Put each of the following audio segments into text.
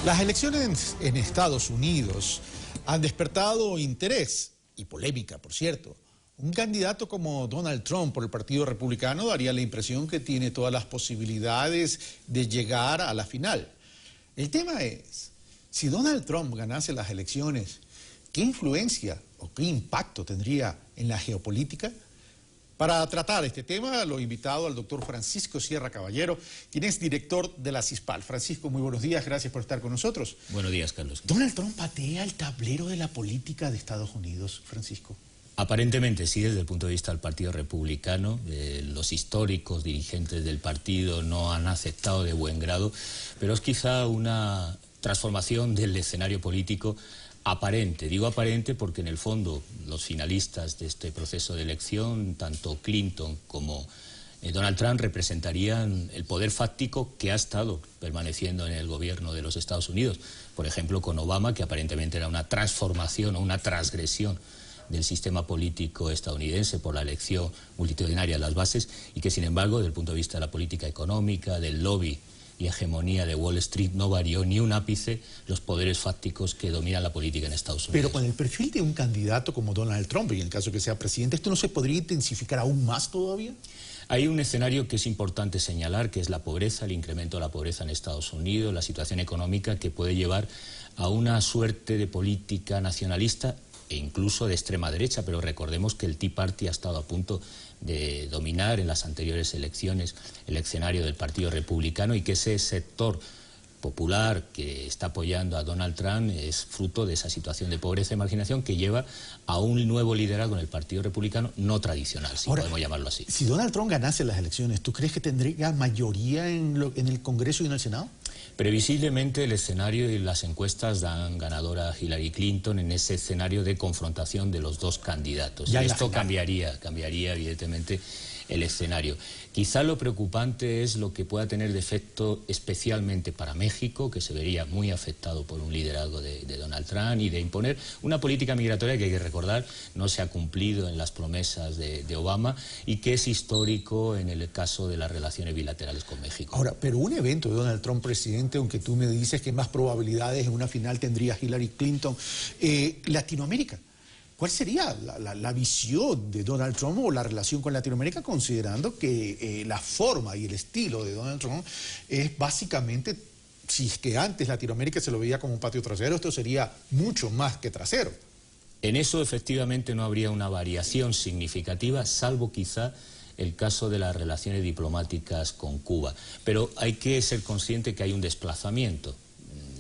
Las elecciones en Estados Unidos han despertado interés y polémica, por cierto. Un candidato como Donald Trump por el Partido Republicano daría la impresión que tiene todas las posibilidades de llegar a la final. El tema es, si Donald Trump ganase las elecciones, ¿qué influencia o qué impacto tendría en la geopolítica? Para tratar este tema, lo he invitado al doctor Francisco Sierra Caballero, quien es director de la CISPAL. Francisco, muy buenos días, gracias por estar con nosotros. Buenos días, Carlos. ¿Donald Trump patea el tablero de la política de Estados Unidos, Francisco? Aparentemente sí, desde el punto de vista del Partido Republicano. Los históricos dirigentes del partido no han aceptado de buen grado, pero es quizá una transformación del escenario político aparente. Digo aparente porque en el fondo los finalistas de este proceso de elección, tanto Clinton como Donald Trump, representarían el poder fáctico que ha estado permaneciendo en el gobierno de los Estados Unidos. Por ejemplo, con Obama, que aparentemente era una transformación o una transgresión del sistema político estadounidense por la elección multitudinaria de las bases, y que sin embargo, desde el punto de vista de la política económica, del lobby y hegemonía de Wall Street, no varió ni un ápice los poderes fácticos que dominan la política en Estados Unidos. Pero con el perfil de un candidato como Donald Trump, y en el caso que sea presidente, ¿esto no se podría intensificar aún más todavía? Hay un escenario que es importante señalar, que es la pobreza, el incremento de la pobreza en Estados Unidos, la situación económica que puede llevar a una suerte de política nacionalista e incluso de extrema derecha, pero recordemos que el Tea Party ha estado a punto de dominar en las anteriores elecciones el escenario del Partido Republicano, y que ese sector popular que está apoyando a Donald Trump es fruto de esa situación de pobreza y marginación que lleva a un nuevo liderazgo en el Partido Republicano no tradicional, si podemos llamarlo así. Si Donald Trump ganase las elecciones, ¿tú crees que tendría mayoría en el Congreso y en el Senado? Previsiblemente el escenario y las encuestas dan ganadora a Hillary Clinton en ese escenario de confrontación de los dos candidatos. Y esto cambiaría evidentemente el escenario. Quizá lo preocupante es lo que pueda tener de efecto especialmente para México, que se vería muy afectado por un liderazgo de Donald Trump y de imponer una política migratoria que hay que recordar no se ha cumplido en las promesas de Obama y que es histórico en el caso de las relaciones bilaterales con México. Ahora, pero un evento de Donald Trump presidente, aunque tú me dices que más probabilidades en una final tendría Hillary Clinton, Latinoamérica. ¿Cuál sería la visión de Donald Trump o la relación con Latinoamérica, considerando que la forma y el estilo de Donald Trump es básicamente, si es que antes Latinoamérica se lo veía como un patio trasero, esto sería mucho más que trasero? En eso efectivamente no habría una variación significativa, salvo quizá el caso de las relaciones diplomáticas con Cuba. Pero hay que ser consciente que hay un desplazamiento.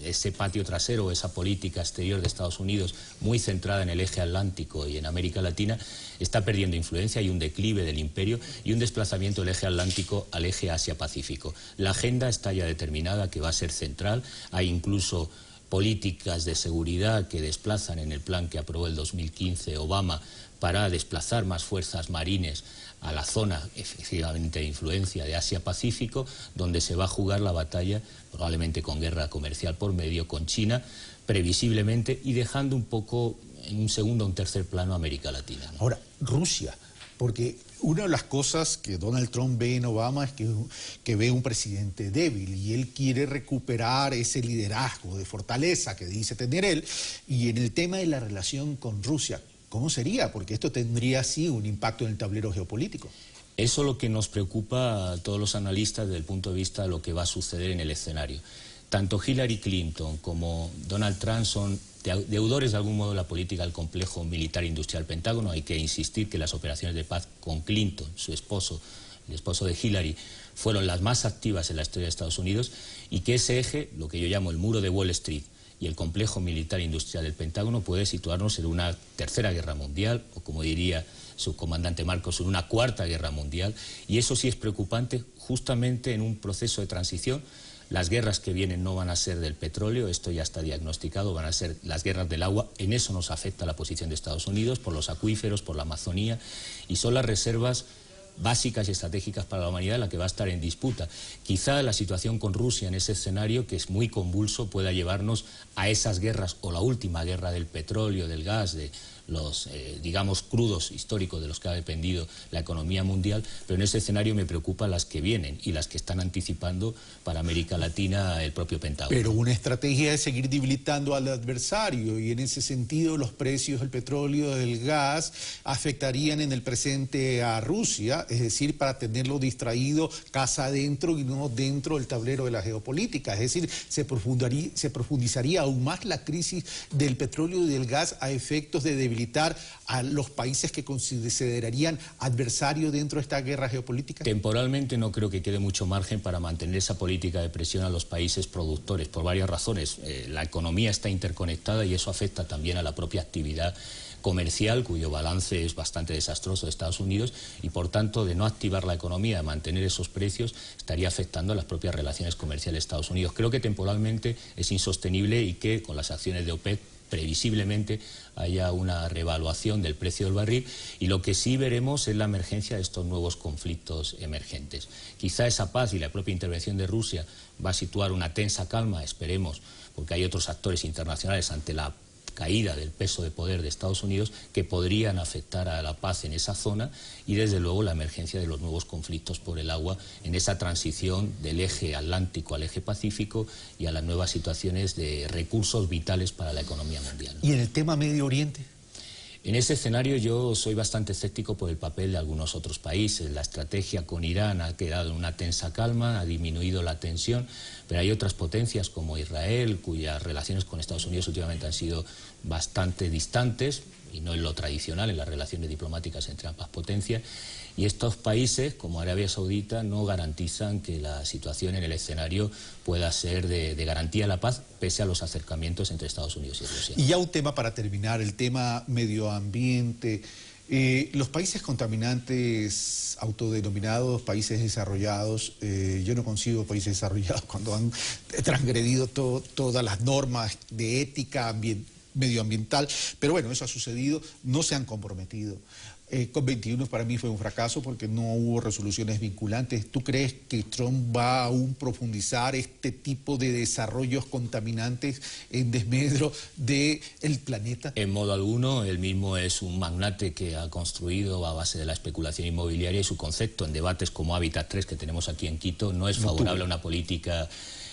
Ese patio trasero, esa política exterior de Estados Unidos muy centrada en el eje atlántico y en América Latina, está perdiendo influencia. Hay un declive del imperio y un desplazamiento del eje atlántico al eje Asia-Pacífico. La agenda está ya determinada, que va a ser central. Hay incluso políticas de seguridad que desplazan en el plan que aprobó el 2015 Obama para desplazar más fuerzas marines a la zona efectivamente de influencia de Asia-Pacífico, donde se va a jugar la batalla, probablemente con guerra comercial por medio, con China, previsiblemente, y dejando un poco en un segundo o un tercer plano a América Latina, ¿no? Ahora, Rusia, porque una de las cosas que Donald Trump ve en Obama es que ve un presidente débil y él quiere recuperar ese liderazgo de fortaleza que dice tener él. Y en el tema de la relación con Rusia, ¿cómo sería? Porque esto tendría sí un impacto en el tablero geopolítico. Eso es lo que nos preocupa a todos los analistas desde el punto de vista de lo que va a suceder en el escenario. Tanto Hillary Clinton como Donald Trump son deudores de algún modo de la política del complejo militar industrial Pentágono. Hay que insistir que las operaciones de paz con Clinton, su esposo, el esposo de Hillary, fueron las más activas en la historia de Estados Unidos, y que ese eje, lo que yo llamo el muro de Wall Street, y el complejo militar industrial del Pentágono puede situarnos en una tercera guerra mundial, o como diría su comandante Marcos, en una cuarta guerra mundial, y eso sí es preocupante justamente en un proceso de transición. Las guerras que vienen no van a ser del petróleo, esto ya está diagnosticado, van a ser las guerras del agua. En eso nos afecta la posición de Estados Unidos, por los acuíferos, por la Amazonía, y son las reservas básicas y estratégicas para la humanidad la que va a estar en disputa. Quizá la situación con Rusia en ese escenario, que es muy convulso, pueda llevarnos a esas guerras, o la última guerra del petróleo, del gas, de los, digamos, crudos históricos de los que ha dependido la economía mundial, pero en ese escenario me preocupan las que vienen y las que están anticipando para América Latina el propio Pentágono. Pero una estrategia es seguir debilitando al adversario, y en ese sentido los precios del petróleo, del gas, afectarían en el presente a Rusia, es decir, para tenerlo distraído casa adentro y no dentro del tablero de la geopolítica. Es decir, se profundizaría aún más la crisis del petróleo y del gas a efectos de debilitar a los países que considerarían adversarios dentro de esta guerra geopolítica. Temporalmente no creo que quede mucho margen para mantener esa política de presión a los países productores, por varias razones. La economía está interconectada y eso afecta también a la propia actividad comercial, cuyo balance es bastante desastroso de Estados Unidos, y por tanto, de no activar la economía, de mantener esos precios, estaría afectando a las propias relaciones comerciales de Estados Unidos. Creo que temporalmente es insostenible y que con las acciones de OPEC previsiblemente haya una revaluación del precio del barril, y lo que sí veremos es la emergencia de estos nuevos conflictos emergentes. Quizá esa paz y la propia intervención de Rusia va a situar una tensa calma, esperemos, porque hay otros actores internacionales ante la caída del peso de poder de Estados Unidos que podrían afectar a la paz en esa zona, y desde luego la emergencia de los nuevos conflictos por el agua en esa transición del eje atlántico al eje pacífico y a las nuevas situaciones de recursos vitales para la economía mundial. ¿Y en el tema Medio Oriente? En ese escenario yo soy bastante escéptico por el papel de algunos otros países. La estrategia con Irán ha quedado en una tensa calma, ha disminuido la tensión, pero hay otras potencias como Israel, cuyas relaciones con Estados Unidos últimamente han sido bastante distantes, y no en lo tradicional, en las relaciones diplomáticas entre ambas potencias, y estos países, como Arabia Saudita, no garantizan que la situación en el escenario pueda ser de garantía de la paz, pese a los acercamientos entre Estados Unidos y Rusia. Y ya un tema para terminar, el tema medio ambiente. Los países contaminantes autodenominados países desarrollados, yo no consigo países desarrollados cuando han transgredido todas las normas de ética medioambiental, pero bueno, eso ha sucedido, no se han comprometido. COP21 para mí fue un fracaso porque no hubo resoluciones vinculantes. ¿Tú crees que Trump va a aún profundizar este tipo de desarrollos contaminantes en desmedro del planeta? En modo alguno. Él mismo es un magnate que ha construido a base de la especulación inmobiliaria, y su concepto en debates como Hábitat 3 que tenemos aquí en Quito no es favorable a una política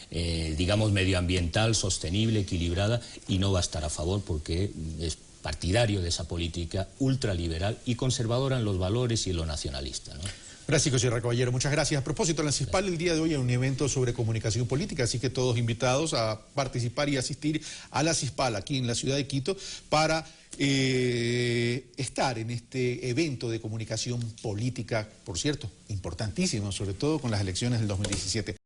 digamos medioambiental, sostenible, equilibrada, y no va a estar a favor porque es partidario de esa política ultraliberal y conservadora en los valores y en lo nacionalista, ¿no? Francisco Sierra Caballero, muchas gracias. A propósito, en la CISPAL el día de hoy hay un evento sobre comunicación política, así que todos invitados a participar y asistir a la CISPAL aquí en la ciudad de Quito para estar en este evento de comunicación política, por cierto, importantísimo, sobre todo con las elecciones del 2017.